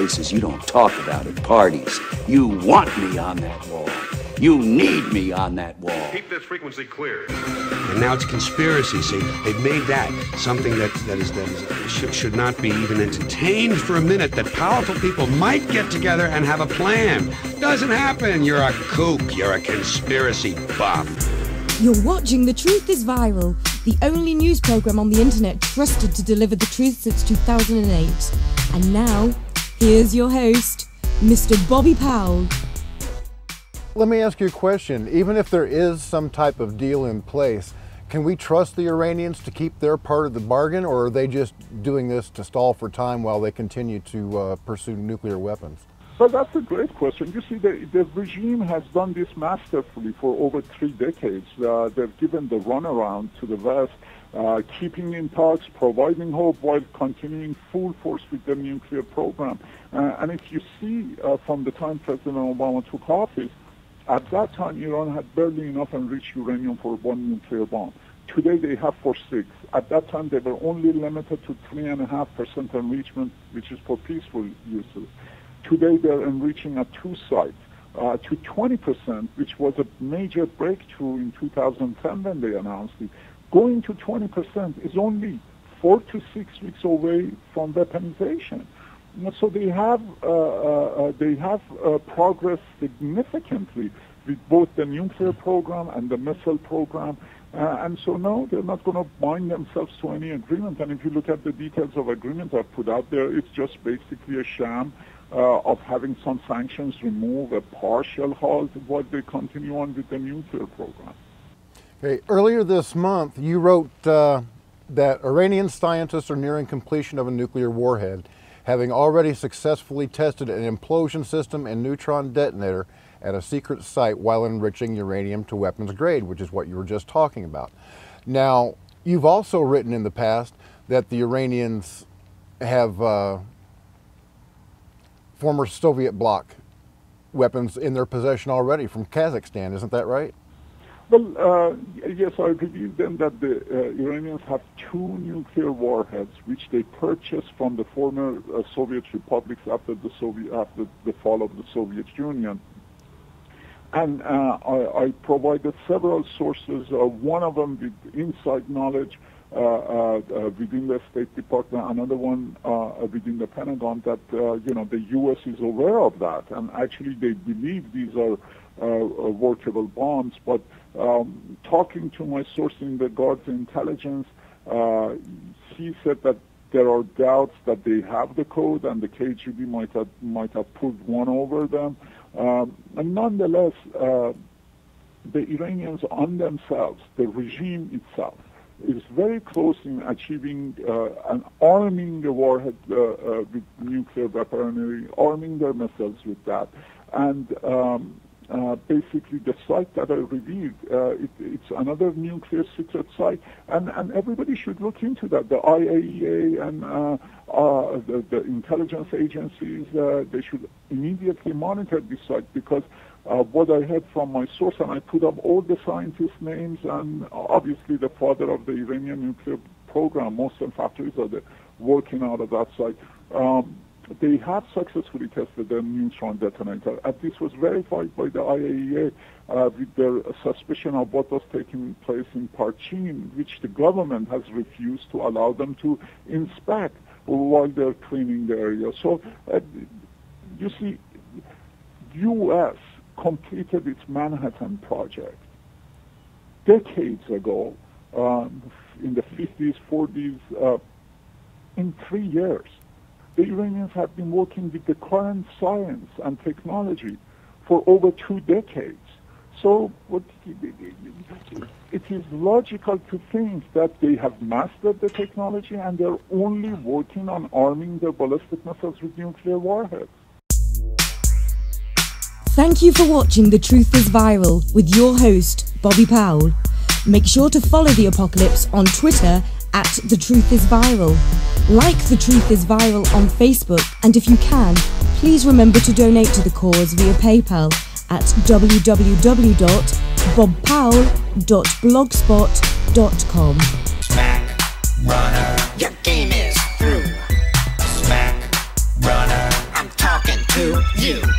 places you don't talk about at parties. You want me on that wall. You need me on that wall. Keep this frequency clear. And now it's conspiracy. See, they've made that something that should not be even entertained for a minute, that powerful people might get together and have a plan. Doesn't happen. You're a kook. You're a conspiracy buff. You're watching The Truth is Viral, the only news program on the internet trusted to deliver the truth since 2008. And now, here's your host, Mr. Bobby Powell. Let me ask you a question. Even if there is some type of deal in place, can we trust the Iranians to keep their part of the bargain, or are they just doing this to stall for time while they continue to pursue nuclear weapons? Well, that's a great question. You see, the regime has done this masterfully for over 3 decades. They've given the runaround to the West, keeping in talks, providing hope while continuing full force with the nuclear program. And if you see from the time President Obama took office, at that time, Iran had barely enough enriched uranium for 1 nuclear bomb. Today, they have for 6. At that time, they were only limited to 3.5% enrichment, which is for peaceful uses. Today, they're enriching at 2 sites to 20%, which was a major breakthrough in 2010 when they announced it. Going to 20% is only 4 to 6 weeks away from weaponization. So they have progressed significantly with both the nuclear program and the missile program. And so no, they're not going to bind themselves to any agreement. And if you look at the details of agreement I've put out there, it's just basically a sham of having some sanctions removed, a partial halt while they continue on with the nuclear program. Okay. Earlier this month, you wrote that Iranian scientists are nearing completion of a nuclear warhead, having already successfully tested an implosion system and neutron detonator at a secret site while enriching uranium to weapons grade, which is what you were just talking about. Now, you've also written in the past that the Iranians have former Soviet bloc weapons in their possession already from Kazakhstan, isn't that right? Well, yes, I revealed then that the Iranians have 2 nuclear warheads, which they purchased from the former Soviet republics after the fall of the Soviet Union. And I provided several sources, one of them with inside knowledge within the State Department, another one within the Pentagon, that the U.S. is aware of that, and actually they believe these are workable bombs. But talking to my source in the Guard's intelligence, he said that there are doubts that they have the code, and the KGB might have pulled one over them. And nonetheless, the Iranians on themselves, the regime itself, is very close in achieving and arming the warhead with nuclear weaponry, arming their missiles with that. And basically the site that I reviewed, it's another nuclear secret site, and everybody should look into that. The IAEA and the intelligence agencies, they should immediately monitor this site, because what I heard from my source, and I put up all the scientists' names, and obviously the father of the Iranian nuclear program, Mohsen Fakhrizadeh, working out of that site. They have successfully tested the neutron detonator, and this was verified by the IAEA with their suspicion of what was taking place in Parchin, which the government has refused to allow them to inspect while they're cleaning the area. So, you see, U.S. completed its Manhattan Project decades ago, in the 50s, 40s, in 3 years. The Iranians have been working with the current science and technology for over 2 decades. So it is logical to think that they have mastered the technology and they're only working on arming their ballistic missiles with nuclear warheads. Thank you for watching The Truth is Viral with your host, Bobby Powell. Make sure to follow The Apocalypse on Twitter at The Truth is Viral. Like The Truth is Viral on Facebook, and if you can, please remember to donate to the cause via PayPal at www.bobpowell.blogspot.com. Smack runner, your game is through. Smack runner, I'm tired. to you.